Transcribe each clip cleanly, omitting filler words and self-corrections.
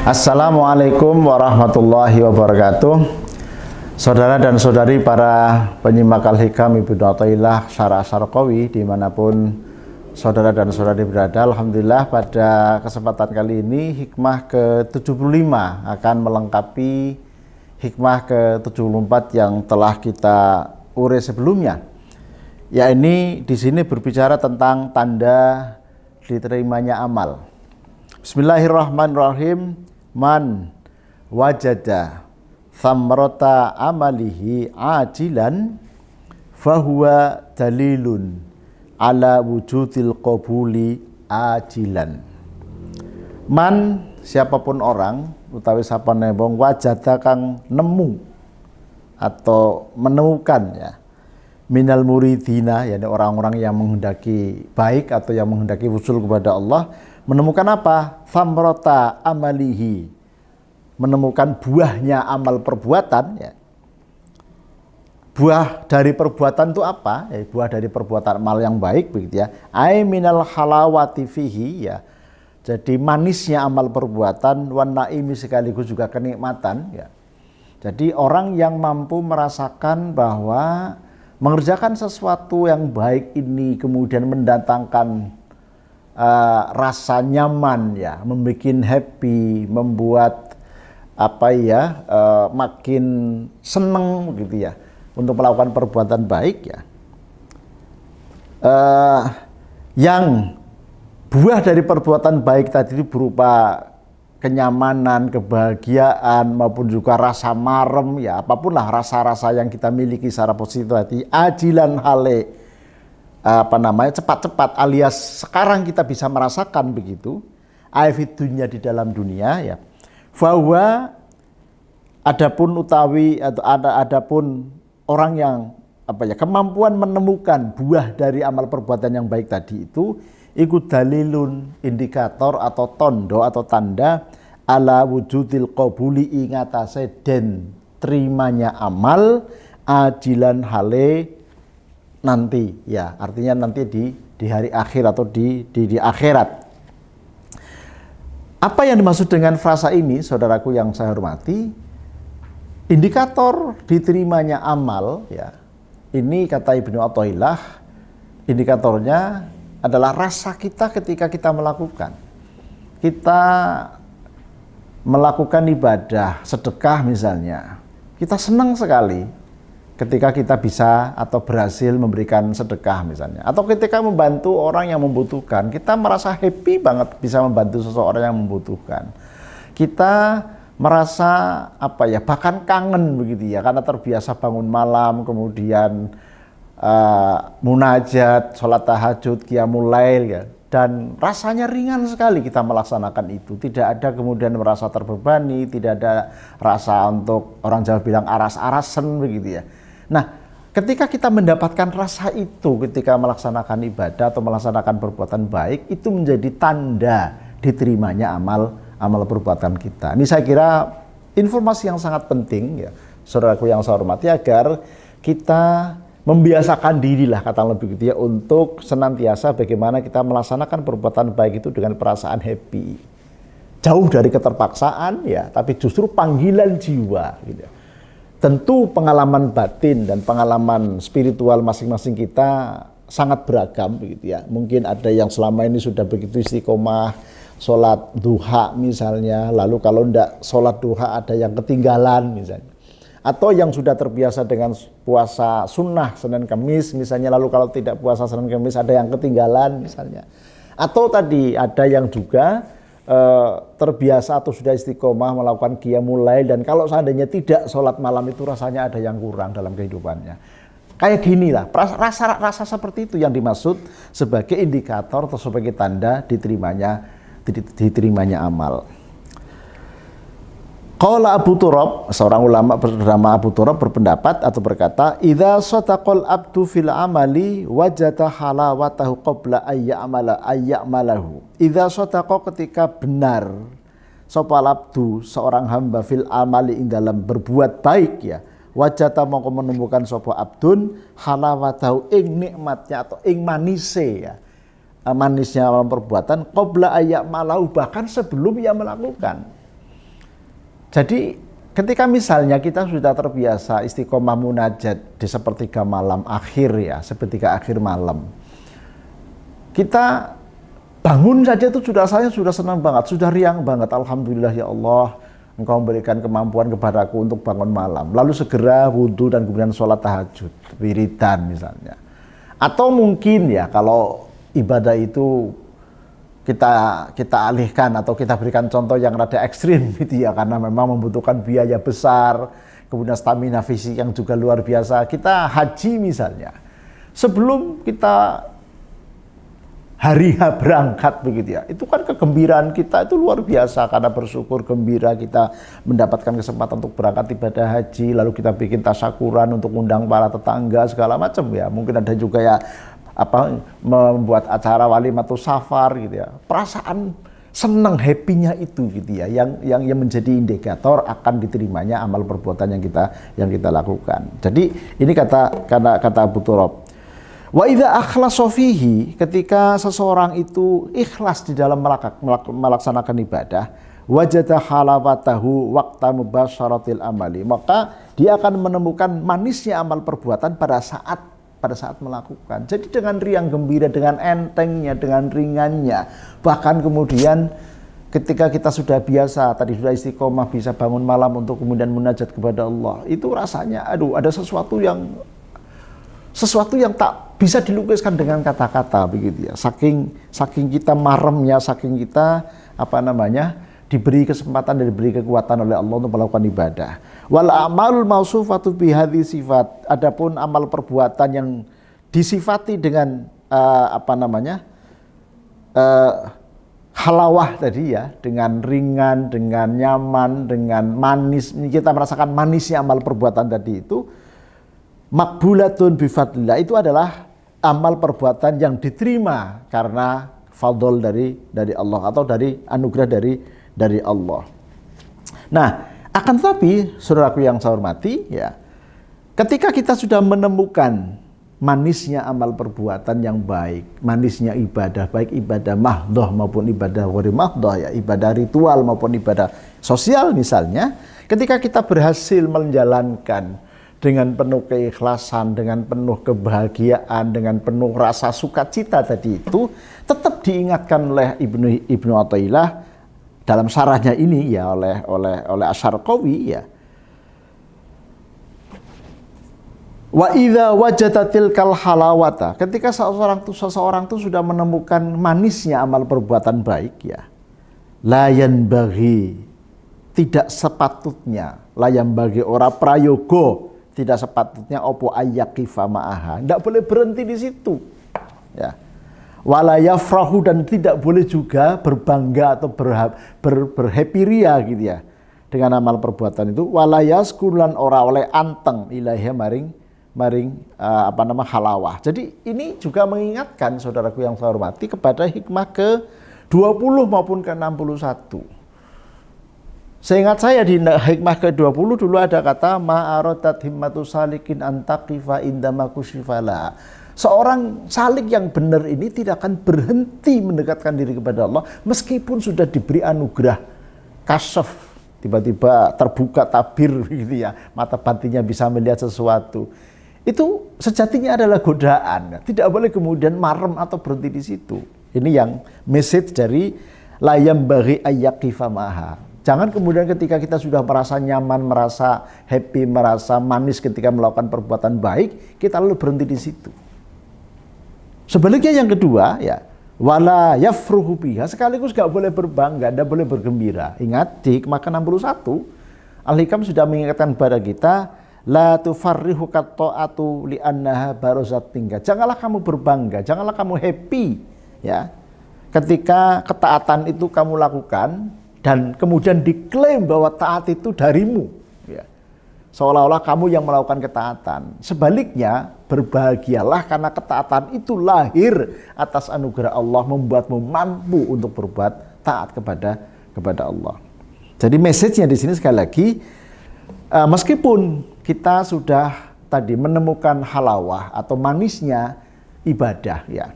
Assalamualaikum warahmatullahi wabarakatuh. Saudara dan saudari para penyimak Al-Hikam Ibnu Athaillah Syarah Syarqawi dimanapun saudara dan saudari berada, alhamdulillah pada kesempatan kali ini hikmah ke-75 akan melengkapi hikmah ke-74 yang telah kita urai sebelumnya. Ya, ini di sini berbicara tentang tanda diterimanya amal. Bismillahirrahmanirrahim. Man wajada thamrata amalihi ajilan fahuwa dalilun ala wujudil qabuli ajilan. Man, siapapun orang utawi sapa wong wajada kang nemu atau menemukan ya minal muridina, yakni orang-orang yang menghendaki baik atau yang menghendaki wusul kepada Allah, menemukan apa? Thamrata amalihi, menemukan buahnya amal perbuatan ya. Buah dari perbuatan itu apa? Ya, buah dari perbuatan amal yang baik begitu ya. Ai minal halawati fihi ya. Jadi manisnya amal perbuatan, wan naimi sekaligus juga kenikmatan ya. Jadi orang yang mampu merasakan bahwa mengerjakan sesuatu yang baik ini kemudian mendatangkan rasa nyaman ya, membuat happy, membuat makin seneng gitu ya untuk melakukan perbuatan baik ya. Yang buah dari perbuatan baik tadi itu berupa kenyamanan, kebahagiaan maupun juga rasa marem ya, apapun lah rasa-rasa yang kita miliki secara positif tadi, ajilan hale cepat-cepat, alias sekarang kita bisa merasakan begitu aifid dunya di dalam dunia ya. Bahwa adapun orang yang kemampuan menemukan buah dari amal perbuatan yang baik tadi itu ikut dalilun, indikator atau tondo atau tanda ala wujudil qabuli ingatase den terimanya amal ajilan hale nanti ya, artinya nanti di hari akhir atau di akhirat. Apa yang dimaksud dengan frasa ini, saudaraku yang saya hormati? Indikator diterimanya amal ya, ini kata Ibnu Athaillah, indikatornya adalah rasa kita ketika kita melakukan ibadah, sedekah misalnya, kita senang sekali ketika kita bisa atau berhasil memberikan sedekah misalnya, atau ketika membantu orang yang membutuhkan, kita merasa happy banget bisa membantu seseorang yang membutuhkan. Kita merasa bahkan kangen begitu ya, karena terbiasa bangun malam, kemudian munajat, sholat tahajud, qiyamul lail ya, dan rasanya ringan sekali kita melaksanakan itu. Tidak ada kemudian merasa terbebani, tidak ada rasa untuk orang Jawa bilang aras-arasen begitu ya. Nah, ketika kita mendapatkan rasa itu ketika melaksanakan ibadah atau melaksanakan perbuatan baik, itu menjadi tanda diterimanya amal perbuatan kita. Ini saya kira informasi yang sangat penting ya, saudaraku yang saya hormati, agar kita membiasakan diri lah kata lebih gitu ya, untuk senantiasa bagaimana kita melaksanakan perbuatan baik itu dengan perasaan happy, jauh dari keterpaksaan ya, tapi justru panggilan jiwa gitu ya. Tentu pengalaman batin dan pengalaman spiritual masing-masing kita sangat beragam begitu ya. Mungkin ada yang selama ini sudah begitu istiqomah sholat duha misalnya, lalu kalau enggak sholat duha ada yang ketinggalan misalnya. Atau yang sudah terbiasa dengan puasa sunnah Senin Kamis misalnya, lalu kalau tidak puasa Senin Kamis ada yang ketinggalan misalnya. Atau tadi ada yang juga terbiasa atau sudah istiqomah melakukan qiyamul lail, dan kalau seandainya tidak sholat malam itu rasanya ada yang kurang dalam kehidupannya. Kayak ginilah, rasa seperti itu yang dimaksud sebagai indikator atau sebagai tanda diterimanya amal. Qala Abu Turab, seorang ulama bernama Abu Turab berpendapat atau berkata, idza sadaqal abdu fil amali wajada halawatahu qabla ayya'malahu. Idza sadaqa, ketika benar sapa abdu seorang hamba fil amali ing dalam berbuat baik ya, wajata mongko menemukan sapa abdun halawatahu ing nikmatnya atau ing manise ya, manisnya dalam perbuatan qabla ayya'malahu, bahkan sebelum ia melakukan. Jadi ketika misalnya kita sudah terbiasa istiqomah munajat di sepertiga malam akhir ya, sepertiga akhir malam, kita bangun saja itu saya sudah senang banget, sudah riang banget. Alhamdulillah ya Allah, Engkau memberikan kemampuan kepadaku untuk bangun malam. Lalu segera wudhu dan kemudian sholat tahajud, wiridan misalnya. Atau mungkin ya kalau ibadah itu kita alihkan atau kita berikan contoh yang rada ekstrim gitu ya, karena memang membutuhkan biaya besar, kemudian stamina fisik yang juga luar biasa. Kita haji misalnya, sebelum kita hari H berangkat begitu ya, itu kan kegembiraan kita itu luar biasa karena bersyukur gembira kita mendapatkan kesempatan untuk berangkat ibadah haji, lalu kita bikin tasyakuran untuk undang para tetangga segala macam ya. Mungkin ada juga ya membuat acara walimatus safar gitu ya. Perasaan senang, happy-nya itu gitu ya, yang menjadi indikator akan diterimanya amal perbuatan yang kita lakukan. Jadi ini kata Abu Turab. Wa idza akhlasa fihi, ketika seseorang itu ikhlas di dalam melaksanakan ibadah, wajada halawatahu waqta mubasyaratil amali, maka dia akan menemukan manisnya amal perbuatan pada saat melakukan. Jadi dengan riang gembira, dengan entengnya, dengan ringannya, bahkan kemudian ketika kita sudah biasa, tadi sudah istiqomah, bisa bangun malam untuk kemudian munajat kepada Allah, itu rasanya ada sesuatu yang tak bisa dilukiskan dengan kata-kata begitu ya. Saking kita maremnya, saking kita diberi kesempatan dan diberi kekuatan oleh Allah untuk melakukan ibadah. Wal amalul mausufatu bihadhi sifat. Adapun amal perbuatan yang disifati dengan halawah tadi ya, dengan ringan, dengan nyaman, dengan manis. Kita merasakan manisnya amal perbuatan tadi itu. Makbulatun bifadlillah, itu adalah amal perbuatan yang diterima karena fadl dari Allah atau dari anugerah dari Allah. Nah, akan tetapi saudaraku yang saya hormati ya, ketika kita sudah menemukan manisnya amal perbuatan yang baik, manisnya ibadah, baik ibadah mahdhah maupun ibadah ghairi mahdhah ya, ibadah ritual maupun ibadah sosial misalnya, ketika kita berhasil menjalankan dengan penuh keikhlasan, dengan penuh kebahagiaan, dengan penuh rasa sukacita tadi itu, tetap diingatkan oleh Ibnu Athaillah dalam syarahnya ini ya, oleh Asy-Syarqawi ya. Wa idza wajada tilkal halawata, ketika seseorang tuh sudah menemukan manisnya amal perbuatan baik ya, la yanbaghi, tidak sepatutnya, la yanbaghi ora prayoga, tidak sepatutnya opo ayyaqifa ma'aha, tidak boleh berhenti di situ ya. Wala yafrahu, dan tidak boleh juga berbangga atau berhappy ria gitu ya dengan amal perbuatan itu. Wala yaskulan ora oleh anteng ilaiha maring halawah. Jadi ini juga mengingatkan saudaraku yang saya hormati kepada hikmah ke-20 maupun ke-61. Seingat saya di hikmah ke-20 dulu ada kata ma'aradat himmatu salikin antaqifa indama kusyifala. Seorang salik yang benar ini tidak akan berhenti mendekatkan diri kepada Allah meskipun sudah diberi anugerah kasyaf, tiba-tiba terbuka tabir gitu ya, mata batinnya bisa melihat sesuatu. Itu sejatinya adalah godaan. Tidak boleh kemudian marem atau berhenti di situ. Ini yang message dari la yambaghi ayyaqifa ma'aha. Jangan kemudian ketika kita sudah merasa nyaman, merasa happy, merasa manis ketika melakukan perbuatan baik, kita lalu berhenti di situ. Sebaliknya yang kedua ya, wala yafruhu biha, sekaligus gak boleh berbangga, tidak boleh bergembira. Ingat di hikmah ke-61 Al-Hikam sudah mengingatkan kepada kita, la tufarrihu qatta'atu li'annaha barozat tinggal. Janganlah kamu berbangga, janganlah kamu happy ya ketika ketaatan itu kamu lakukan dan kemudian diklaim bahwa taat itu darimu ya. Seolah-olah kamu yang melakukan ketaatan. Sebaliknya, berbahagialah karena ketaatan itu lahir atas anugerah Allah, membuatmu mampu untuk berbuat taat kepada Allah. Jadi message-nya di sini sekali lagi, meskipun kita sudah tadi menemukan halawah atau manisnya ibadah ya,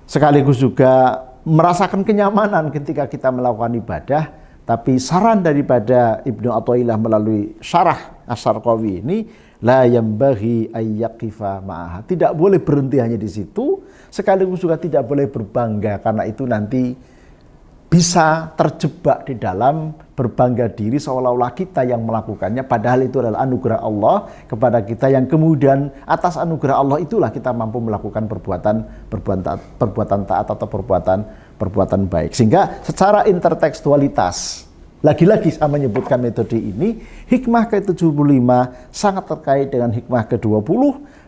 sekaligus juga merasakan kenyamanan ketika kita melakukan ibadah, Tapi saran daripada Ibnu Athaillah melalui syarah Asy-Syarqawi ini, la yambaghi ayyaqifa ma'aha. Tidak boleh berhenti hanya di situ, sekaligus juga tidak boleh berbangga, karena itu nanti bisa terjebak di dalam berbangga diri seolah-olah kita yang melakukannya, padahal itu adalah anugerah Allah kepada kita, yang kemudian atas anugerah Allah itulah kita mampu melakukan perbuatan taat atau perbuatan baik. Sehingga secara intertekstualitas, lagi-lagi saya menyebutkan metode ini, hikmah ke-75 sangat terkait dengan hikmah ke-20,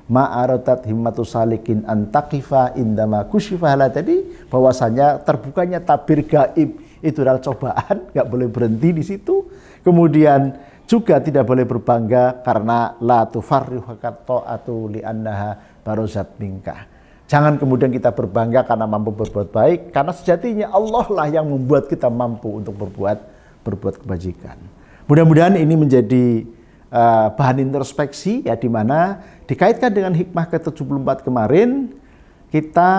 ma'aratat himmatu salikin antaqifa indama kusyifahala, tadi bahwasanya terbukanya tabir gaib itu adalah cobaan, nggak boleh berhenti di situ. Kemudian juga tidak boleh berbangga karena la tufarrihu ta'atu li'annaha barozat minkah. Jangan kemudian kita berbangga karena mampu berbuat baik, karena sejatinya Allah lah yang membuat kita mampu untuk berbuat kebajikan. Mudah-mudahan ini menjadi bahan introspeksi, ya, di mana dikaitkan dengan hikmah ke-74 kemarin, kita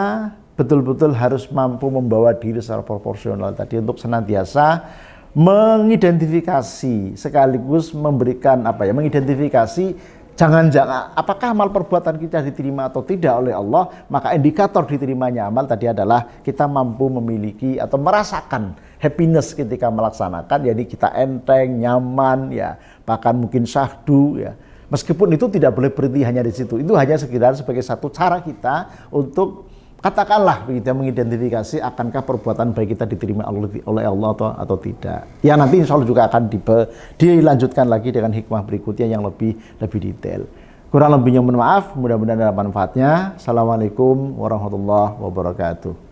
betul-betul harus mampu membawa diri secara proporsional tadi untuk senantiasa mengidentifikasi sekaligus memberikan mengidentifikasi jangan-jangan apakah amal perbuatan kita diterima atau tidak oleh Allah. Maka indikator diterimanya amal tadi adalah kita mampu memiliki atau merasakan happiness ketika melaksanakan, jadi kita enteng, nyaman, ya, bahkan mungkin syahdu, ya. Meskipun itu tidak boleh berhenti hanya di situ. Itu hanya sekedar sebagai satu cara kita untuk katakanlah kita mengidentifikasi akankah perbuatan baik kita diterima oleh Allah atau tidak. Ya, nanti insya Allah juga akan dilanjutkan lagi dengan hikmah berikutnya yang lebih detail. Kurang lebihnya mohon maaf, mudah-mudahan ada manfaatnya. Assalamualaikum warahmatullahi wabarakatuh.